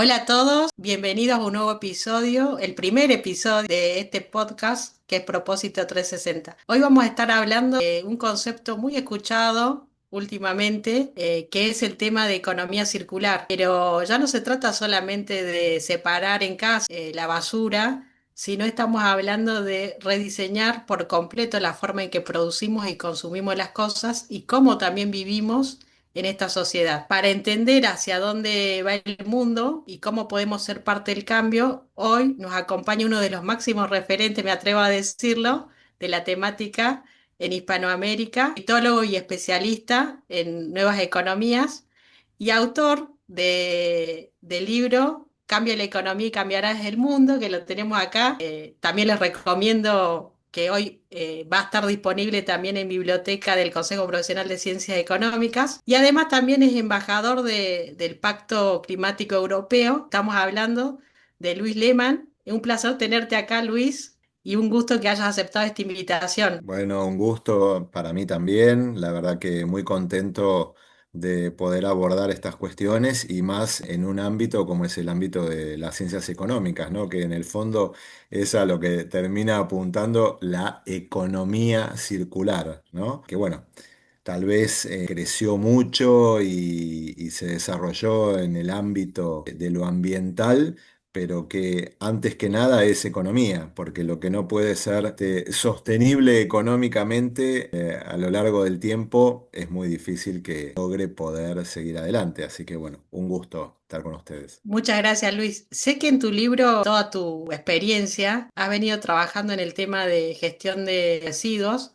Hola a todos, bienvenidos a un nuevo episodio, el primer episodio de este podcast que es Propósito 360. Hoy vamos a estar hablando de un concepto muy escuchado últimamente, que es el tema de economía circular. Pero ya no se trata solamente de separar en casa la basura, sino estamos hablando de rediseñar por completo la forma en que producimos y consumimos las cosas y cómo también vivimos en esta sociedad. Para entender hacia dónde va el mundo y cómo podemos ser parte del cambio, hoy nos acompaña uno de los máximos referentes, me atrevo a decirlo, de la temática en Hispanoamérica, politólogo y especialista en nuevas economías y autor del libro Cambia la economía y cambiarás el mundo, que lo tenemos acá. También les recomiendo que hoy va a estar disponible también en biblioteca del Consejo Profesional de Ciencias Económicas y además también es embajador del Pacto Climático Europeo. Estamos hablando de Luis Lehmann. Es un placer tenerte acá, Luis, y un gusto que hayas aceptado esta invitación. Bueno, un gusto para mí también. La verdad que muy contento de poder abordar estas cuestiones y más en un ámbito como es el ámbito de las ciencias económicas, ¿no? Que en el fondo es a lo que termina apuntando la economía circular, ¿no? Que bueno, tal vez creció mucho y se desarrolló en el ámbito de lo ambiental, pero que antes que nada es economía, porque lo que no puede ser sostenible económicamente a lo largo del tiempo es muy difícil que logre poder seguir adelante. Así que bueno, un gusto estar con ustedes. Muchas gracias, Luis. Sé que en tu libro, toda tu experiencia, has venido trabajando en el tema de gestión de residuos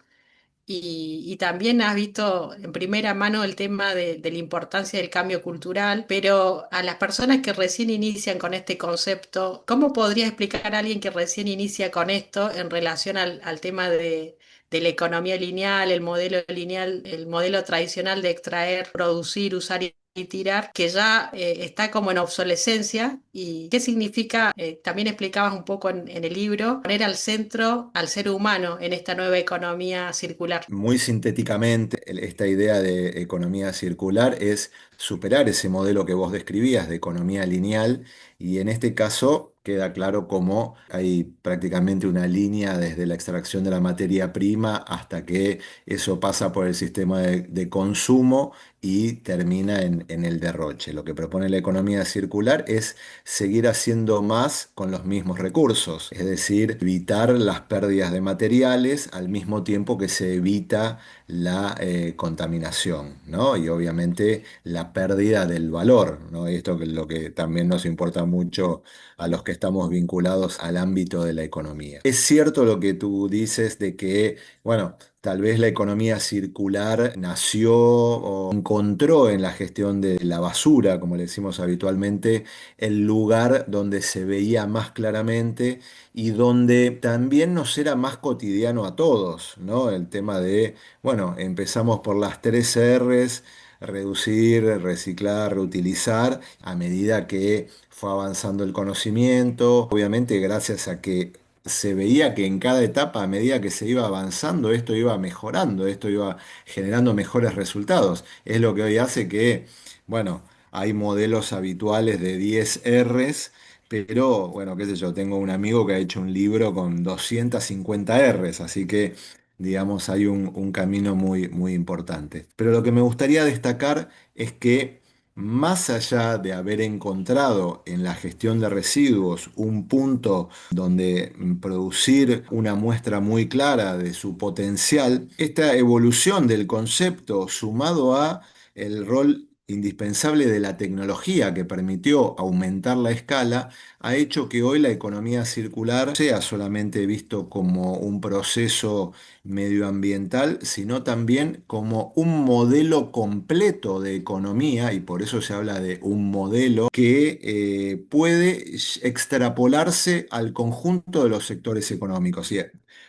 y también has visto en primera mano el tema de la importancia del cambio cultural, pero a las personas que recién inician con este concepto, ¿cómo podrías explicar a alguien que recién inicia con esto en relación al tema de la economía lineal, el modelo tradicional de extraer, producir, usar y tirar, que ya está como en obsolescencia? ¿Y qué significa? También explicabas un poco en el libro, poner al centro al ser humano en esta nueva economía circular. Muy sintéticamente, esta idea de economía circular es superar ese modelo que vos describías de economía lineal y en este caso queda claro cómo hay prácticamente una línea desde la extracción de la materia prima hasta que eso pasa por el sistema de consumo y termina en el derroche. Lo que propone la economía circular es seguir haciendo más con los mismos recursos, es decir, evitar las pérdidas de materiales al mismo tiempo que se evita la contaminación, ¿no? Y obviamente la pérdida del valor, ¿no? Esto que es lo que también nos importa mucho a los que estamos vinculados al ámbito de la economía. Es cierto lo que tú dices de que, bueno, tal vez la economía circular nació o encontró en la gestión de la basura, como le decimos habitualmente, el lugar donde se veía más claramente y donde también nos era más cotidiano a todos, ¿no? El tema de, bueno, empezamos por las tres R's, reducir, reciclar, reutilizar, a medida que fue avanzando el conocimiento, obviamente gracias a que se veía que en cada etapa, a medida que se iba avanzando, esto iba mejorando, esto iba generando mejores resultados. Es lo que hoy hace que, bueno, hay modelos habituales de 10 Rs, pero bueno, qué sé yo, tengo un amigo que ha hecho un libro con 250 Rs, así que digamos hay un camino muy, muy importante. Pero lo que me gustaría destacar es que más allá de haber encontrado en la gestión de residuos un punto donde producir una muestra muy clara de su potencial, esta evolución del concepto sumado a el rol indispensable de la tecnología que permitió aumentar la escala, ha hecho que hoy la economía circular sea solamente visto como un proceso medioambiental, sino también como un modelo completo de economía, y por eso se habla de un modelo que puede extrapolarse al conjunto de los sectores económicos, y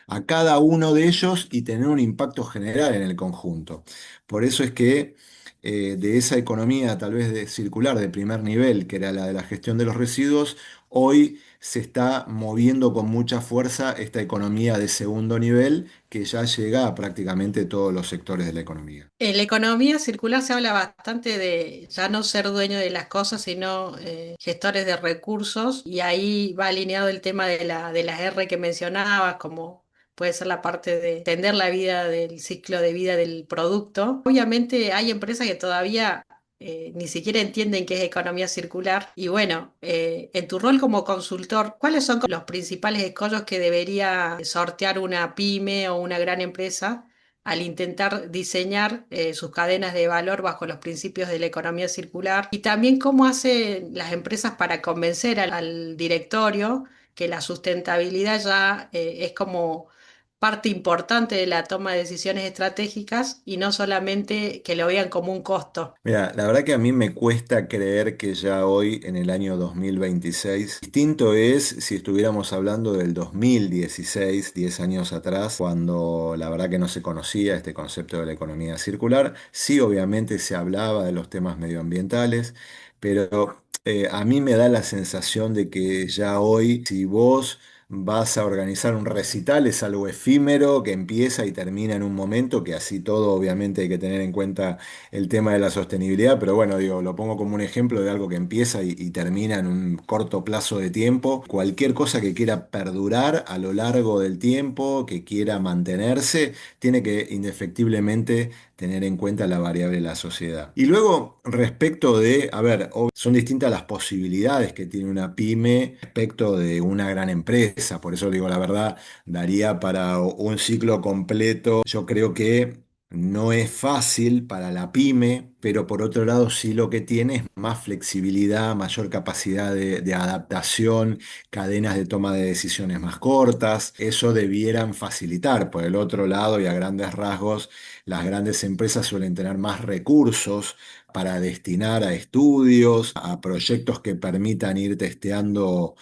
a cada uno de ellos y tener un impacto general en el conjunto. Por eso es que de esa economía tal vez de circular de primer nivel, que era la de la gestión de los residuos, Hoy se está moviendo con mucha fuerza esta economía de segundo nivel que ya llega a prácticamente todos los sectores de la economía. En la economía circular se habla bastante de ya no ser dueño de las cosas, sino gestores de recursos, y ahí va alineado el tema de las R que mencionabas, como puede ser la parte de extender la vida del ciclo de vida del producto. Obviamente hay empresas que todavía ni siquiera entienden qué es economía circular. Y bueno, en tu rol como consultor, ¿cuáles son los principales escollos que debería sortear una pyme o una gran empresa al intentar diseñar sus cadenas de valor bajo los principios de la economía circular? Y también cómo hacen las empresas para convencer al directorio que la sustentabilidad ya es como parte importante de la toma de decisiones estratégicas y no solamente que lo vean como un costo. Mira, la verdad que a mí me cuesta creer que ya hoy, en el año 2026, distinto es si estuviéramos hablando del 2016, 10 años atrás, cuando la verdad que no se conocía este concepto de la economía circular. Sí, obviamente se hablaba de los temas medioambientales, pero a mí me da la sensación de que ya hoy, si vos vas a organizar un recital, es algo efímero que empieza y termina en un momento, que así todo obviamente hay que tener en cuenta el tema de la sostenibilidad, pero bueno, digo, lo pongo como un ejemplo de algo que empieza y termina en un corto plazo de tiempo. Cualquier cosa que quiera perdurar a lo largo del tiempo, que quiera mantenerse, tiene que indefectiblemente tener en cuenta la variable de la sociedad. Y luego, respecto de, a ver, son distintas las posibilidades que tiene una pyme respecto de una gran empresa, por eso digo, la verdad, daría para un ciclo completo. Yo creo que no es fácil para la pyme, pero por otro lado sí lo que tiene es más flexibilidad, mayor capacidad de adaptación, cadenas de toma de decisiones más cortas. Eso debieran facilitar. Por el otro lado, y a grandes rasgos, las grandes empresas suelen tener más recursos para destinar a estudios, a proyectos que permitan ir testeando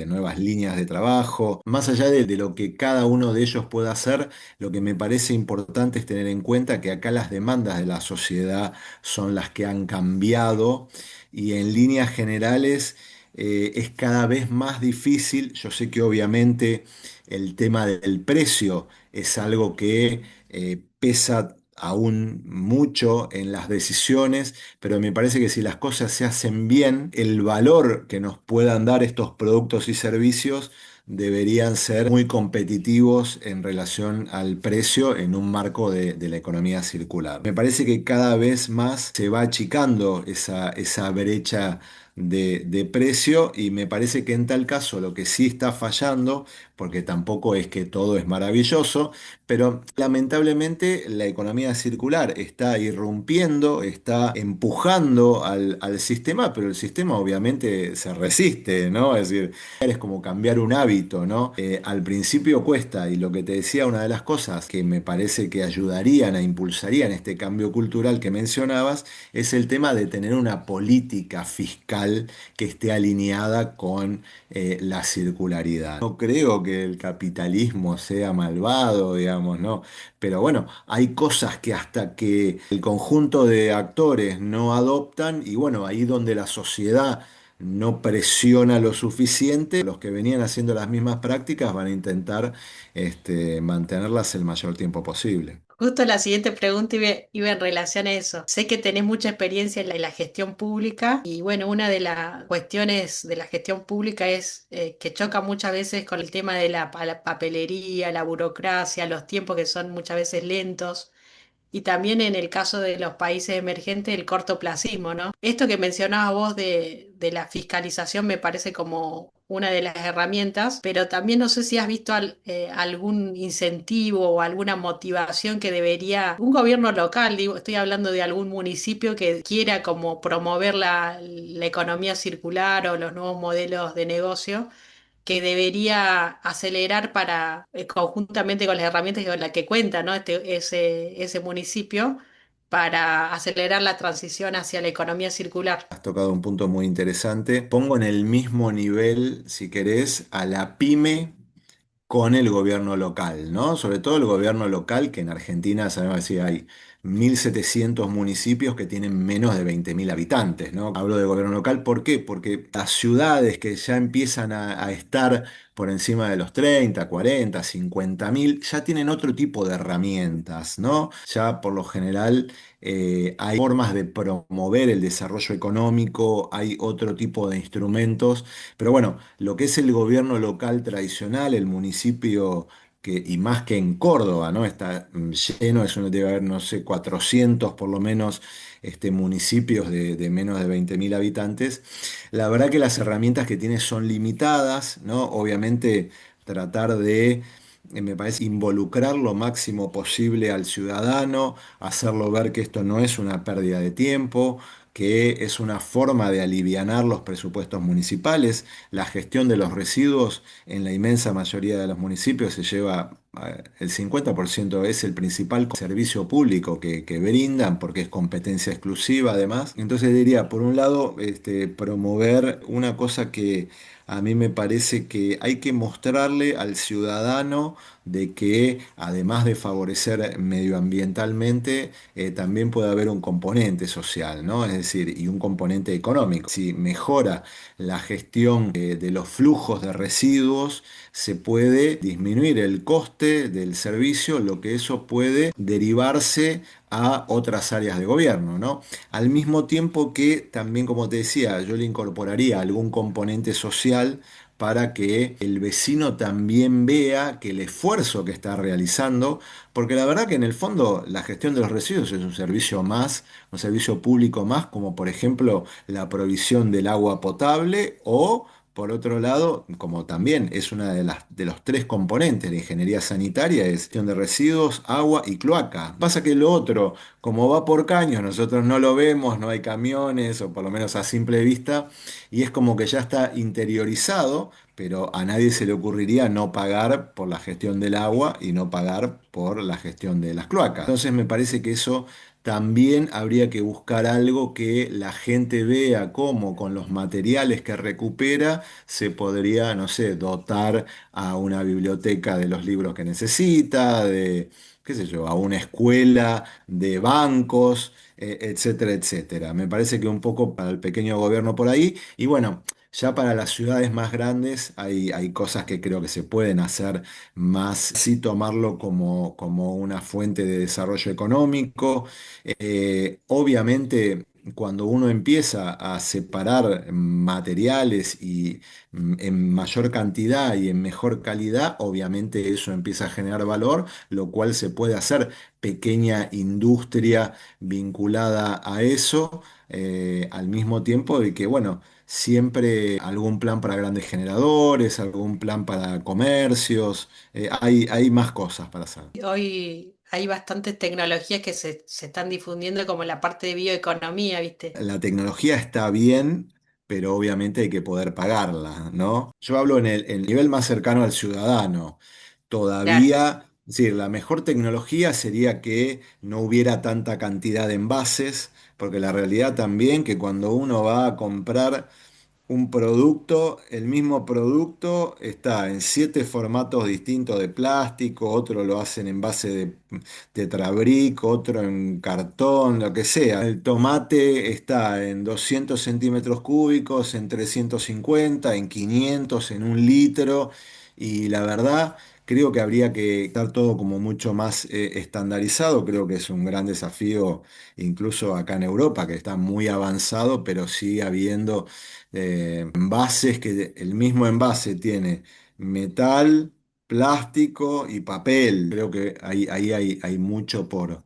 nuevas líneas de trabajo. Más allá de lo que cada uno de ellos pueda hacer, lo que me parece importante es tener en cuenta que acá las demandas de la sociedad son las que han cambiado y en líneas generales es cada vez más difícil. Yo sé que obviamente el tema del precio es algo que pesa aún mucho en las decisiones, pero me parece que si las cosas se hacen bien, el valor que nos puedan dar estos productos y servicios deberían ser muy competitivos en relación al precio en un marco de la economía circular. Me parece que cada vez más se va achicando esa brecha de precio y me parece que en tal caso lo que sí está fallando, porque tampoco es que todo es maravilloso, pero lamentablemente la economía circular está irrumpiendo, está empujando al sistema, pero el sistema obviamente se resiste, ¿no? Es decir, es como cambiar un hábito, ¿no? Al principio cuesta, y lo que te decía, una de las cosas que me parece que ayudarían a impulsarían este cambio cultural que mencionabas, es el tema de tener una política fiscal que esté alineada con la circularidad. No creo que el capitalismo sea malvado, digamos, ¿no? Pero bueno, hay cosas que hasta que el conjunto de actores no adoptan, y bueno, ahí donde la sociedad no presiona lo suficiente, los que venían haciendo las mismas prácticas van a intentar mantenerlas el mayor tiempo posible. Justo la siguiente pregunta iba en relación a eso. Sé que tenés mucha experiencia en la gestión pública y bueno, una de las cuestiones de la gestión pública es que choca muchas veces con el tema de la papelería, la burocracia, los tiempos que son muchas veces lentos. Y también en el caso de los países emergentes, el cortoplacismo, ¿no? Esto que mencionabas vos de la fiscalización me parece como una de las herramientas, pero también no sé si has visto algún incentivo o alguna motivación que debería un gobierno local, digo, estoy hablando de algún municipio que quiera como promover la economía circular o los nuevos modelos de negocio que debería acelerar para, conjuntamente con las herramientas con las que cuenta, ¿no? Ese municipio, para acelerar la transición hacia la economía circular. Has tocado un punto muy interesante. Pongo en el mismo nivel, si querés, a la pyme con el gobierno local, ¿no? Sobre todo el gobierno local, que en Argentina sabemos decir, hay 1.700 municipios que tienen menos de 20.000 habitantes, ¿no? Hablo de gobierno local, ¿por qué? Porque las ciudades que ya empiezan a estar por encima de los 30, 40, 50.000, ya tienen otro tipo de herramientas, ¿no? Ya por lo general hay formas de promover el desarrollo económico, hay otro tipo de instrumentos, pero bueno, lo que es el gobierno local tradicional, el municipio y más que en Córdoba, ¿no? Está lleno, debe haber, no sé, 400 por lo menos municipios de menos de 20.000 habitantes. La verdad que las herramientas que tiene son limitadas, ¿no? Obviamente tratar de, me parece, involucrar lo máximo posible al ciudadano, hacerlo ver que esto no es una pérdida de tiempo, que es una forma de alivianar los presupuestos municipales. La gestión de los residuos en la inmensa mayoría de los municipios se lleva, el 50% es el principal servicio público que brindan, porque es competencia exclusiva además. Entonces diría, por un lado, promover una cosa que a mí me parece que hay que mostrarle al ciudadano de que además de favorecer medioambientalmente, también puede haber un componente social, ¿no? Es decir, y un componente económico. Si mejora la gestión de los flujos de residuos, se puede disminuir el coste del servicio, lo que eso puede derivarse a otras áreas de gobierno, ¿no? Al mismo tiempo que también, como te decía, yo le incorporaría algún componente social para que el vecino también vea que el esfuerzo que está realizando, porque la verdad que en el fondo la gestión de los residuos es un servicio más, un servicio público más, como por ejemplo la provisión del agua potable o, por otro lado, como también es una de los tres componentes de ingeniería sanitaria, es gestión de residuos, agua y cloaca. Pasa que lo otro, como va por caños, nosotros no lo vemos, no hay camiones, o por lo menos a simple vista, y es como que ya está interiorizado, pero a nadie se le ocurriría no pagar por la gestión del agua y no pagar por la gestión de las cloacas. Entonces me parece que eso también habría que buscar algo que la gente vea cómo con los materiales que recupera se podría, no sé, dotar a una biblioteca de los libros que necesita, de, qué sé yo, a una escuela, de bancos, etcétera, etcétera. Me parece que un poco para el pequeño gobierno por ahí. Y bueno, ya para las ciudades más grandes hay cosas que creo que se pueden hacer más, sí tomarlo como una fuente de desarrollo económico. Obviamente, cuando uno empieza a separar materiales y en mayor cantidad y en mejor calidad, obviamente eso empieza a generar valor, lo cual se puede hacer pequeña industria vinculada a eso, al mismo tiempo de que, bueno, siempre algún plan para grandes generadores, algún plan para comercios, hay más cosas para hacer. Hoy hay bastantes tecnologías que se están difundiendo como la parte de bioeconomía, ¿viste? La tecnología está bien, pero obviamente hay que poder pagarla, ¿no? Yo hablo en el nivel más cercano al ciudadano. Claro. Todavía, es decir, la mejor tecnología sería que no hubiera tanta cantidad de envases, porque la realidad también que cuando uno va a comprar un producto, el mismo producto está en 7 formatos distintos de plástico, otro lo hacen en base de tetrabric, otro en cartón, lo que sea. El tomate está en 200 centímetros cúbicos, en 350, en 500, en 1 litro, y la verdad creo que habría que estar todo como mucho más estandarizado. Creo que es un gran desafío incluso acá en Europa, que está muy avanzado, pero sigue habiendo envases que el mismo envase tiene metal, plástico y papel. Creo que ahí hay mucho por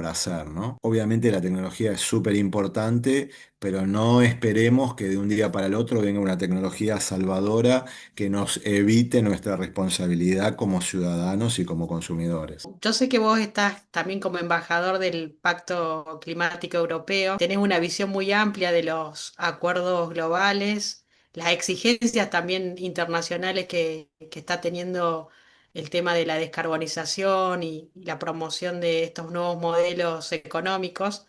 hacer, ¿no? Obviamente la tecnología es súper importante, pero no esperemos que de un día para el otro venga una tecnología salvadora que nos evite nuestra responsabilidad como ciudadanos y como consumidores. Yo sé que vos estás también como embajador del Pacto Climático Europeo, tenés una visión muy amplia de los acuerdos globales, las exigencias también internacionales que está teniendo el tema de la descarbonización y la promoción de estos nuevos modelos económicos.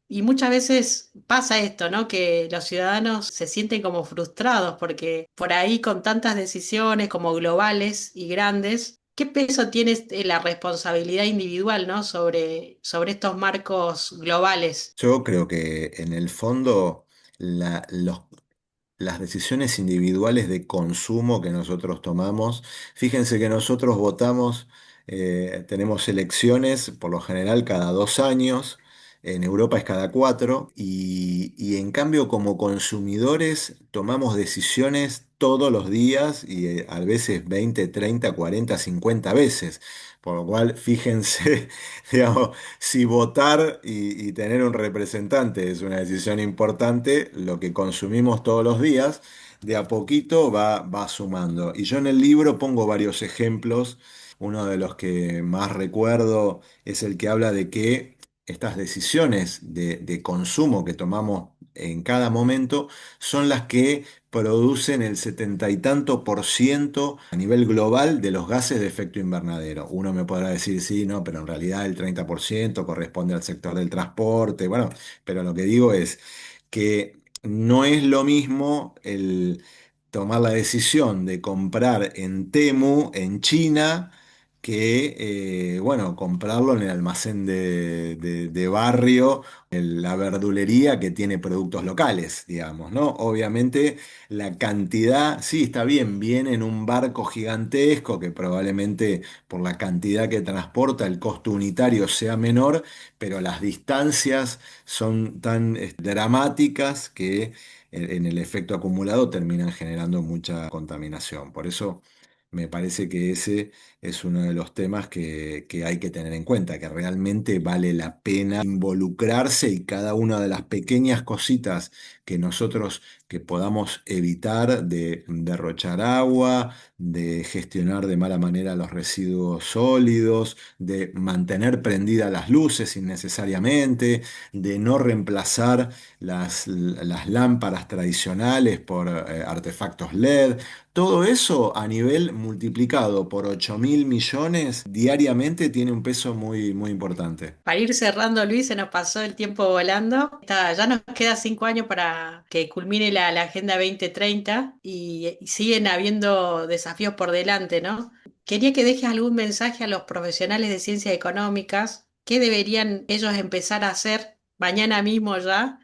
Y muchas veces pasa esto, ¿no? Que los ciudadanos se sienten como frustrados porque por ahí con tantas decisiones como globales y grandes, ¿Qué peso tiene la responsabilidad individual, ¿no? sobre estos marcos globales? Yo creo que en el fondo las decisiones individuales de consumo que nosotros tomamos, fíjense que nosotros votamos, tenemos elecciones por lo general cada 2 años, en Europa es cada 4, y en cambio como consumidores tomamos decisiones todos los días y a veces 20, 30, 40, 50 veces. Por lo cual, fíjense, digamos, si votar y tener un representante es una decisión importante, lo que consumimos todos los días, de a poquito va sumando. Y yo en el libro pongo varios ejemplos. Uno de los que más recuerdo es el que habla de que estas decisiones de consumo que tomamos en cada momento son las que producen el 70 y tanto % a nivel global de los gases de efecto invernadero. Uno me podrá decir, sí, no, pero en realidad el 30% corresponde al sector del transporte. Bueno, pero lo que digo es que no es lo mismo el tomar la decisión de comprar en Temu, en China, que, bueno, comprarlo en el almacén de barrio, en la verdulería que tiene productos locales, digamos, ¿no? Obviamente la cantidad, sí, está bien, viene en un barco gigantesco que probablemente por la cantidad que transporta el costo unitario sea menor, pero las distancias son tan dramáticas que en el efecto acumulado terminan generando mucha contaminación. Por eso me parece que ese es uno de los temas que hay que tener en cuenta, que realmente vale la pena involucrarse y cada una de las pequeñas cositas que nosotros que podamos evitar de derrochar agua, de gestionar de mala manera los residuos sólidos, de mantener prendidas las luces innecesariamente, de no reemplazar las lámparas tradicionales por artefactos LED. Todo eso a nivel multiplicado por 8.000 millones diariamente tiene un peso muy, muy importante. Para ir cerrando, Luis, se nos pasó el tiempo volando. Ya nos queda 5 años para que culmine la Agenda 2030 y siguen habiendo desafíos por delante, ¿no? Quería que dejes algún mensaje a los profesionales de ciencias económicas. ¿Qué deberían ellos empezar a hacer mañana mismo ya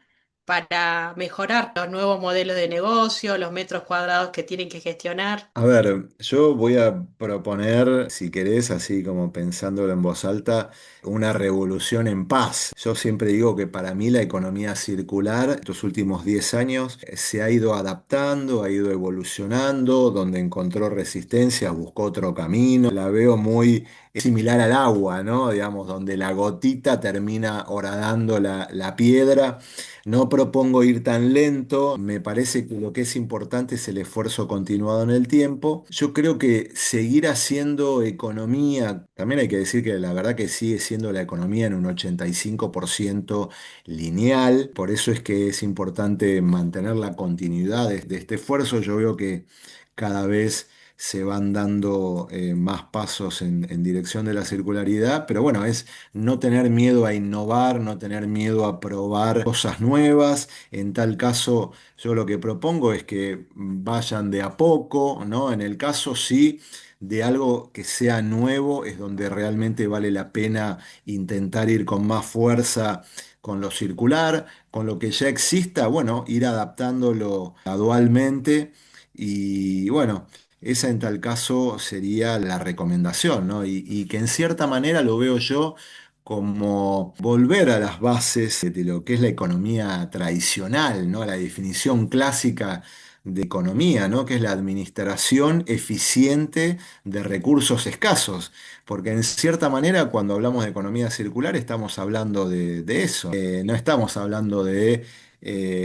para mejorar los nuevos modelos de negocio, los metros cuadrados que tienen que gestionar? A ver, yo voy a proponer, si querés, así como pensándolo en voz alta, una revolución en paz. Yo siempre digo que para mí la economía circular, estos últimos 10 años, se ha ido adaptando, ha ido evolucionando, donde encontró resistencia, buscó otro camino. La veo muy similar al agua, ¿no? Digamos, donde la gotita termina horadando la piedra. No propongo ir tan lento, me parece que lo que es importante es el esfuerzo continuado en el tiempo. Yo creo que seguir haciendo economía, también hay que decir que la verdad que sigue siendo la economía en un 85% lineal, por eso es que es importante mantener la continuidad de este esfuerzo. Yo veo que cada vez se van dando más pasos en dirección de la circularidad, pero bueno, es no tener miedo a innovar, no tener miedo a probar cosas nuevas. En tal caso, yo lo que propongo es que vayan de a poco, ¿no? En el caso sí de algo que sea nuevo, es donde realmente vale la pena intentar ir con más fuerza con lo circular, con lo que ya exista, bueno, ir adaptándolo gradualmente y bueno. Esa en tal caso sería la recomendación, ¿no? Y que en cierta manera lo veo yo como volver a las bases de lo que es la economía tradicional, ¿no? La definición clásica de economía, ¿no? Que es la administración eficiente de recursos escasos. Porque en cierta manera, cuando hablamos de economía circular, estamos hablando de eso. No estamos hablando de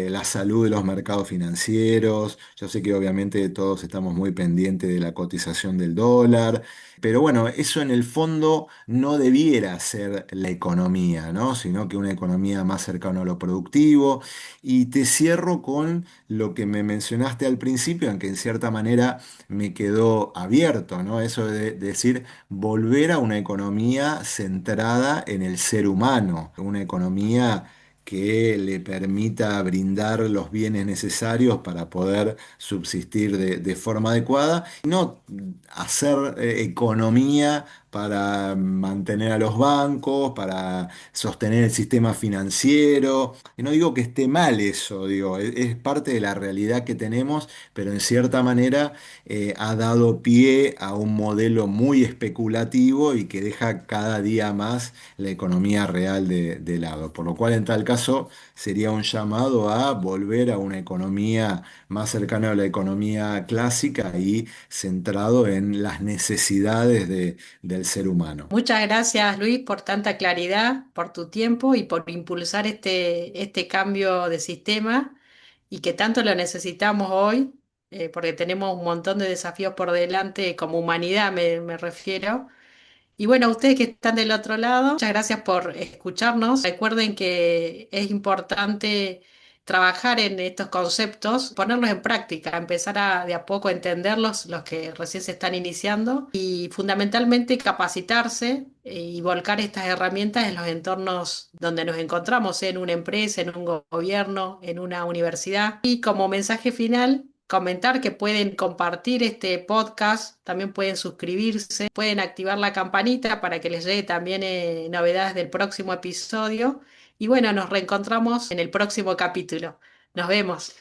la salud de los mercados financieros. Yo sé que obviamente todos estamos muy pendientes de la cotización del dólar, pero bueno, eso en el fondo no debiera ser la economía, ¿no? Sino que una economía más cercana a lo productivo. Y te cierro con lo que me mencionaste al principio, en que en cierta manera me quedó abierto, ¿no? Eso de decir volver a una economía centrada en el ser humano, una economía que le permita brindar los bienes necesarios para poder subsistir de forma adecuada, y no hacer economía para mantener a los bancos, para sostener el sistema financiero. Y no digo que esté mal eso, digo, es parte de la realidad que tenemos, pero en cierta manera ha dado pie a un modelo muy especulativo y que deja cada día más la economía real de lado. Por lo cual, en tal caso, sería un llamado a volver a una economía más cercana a la economía clásica y centrado en las necesidades del ser humano. Muchas gracias, Luis, por tanta claridad, por tu tiempo y por impulsar este cambio de sistema y que tanto lo necesitamos hoy, porque tenemos un montón de desafíos por delante como humanidad, me refiero. Y bueno, ustedes que están del otro lado, muchas gracias por escucharnos. Recuerden que es importante trabajar en estos conceptos, ponerlos en práctica, empezar de a poco a entenderlos, los que recién se están iniciando, y fundamentalmente capacitarse y volcar estas herramientas en los entornos donde nos encontramos, sea en una empresa, en un gobierno, en una universidad. Y como mensaje final, comentar que pueden compartir este podcast, también pueden suscribirse, pueden activar la campanita para que les llegue también novedades del próximo episodio. Y bueno, nos reencontramos en el próximo capítulo. Nos vemos.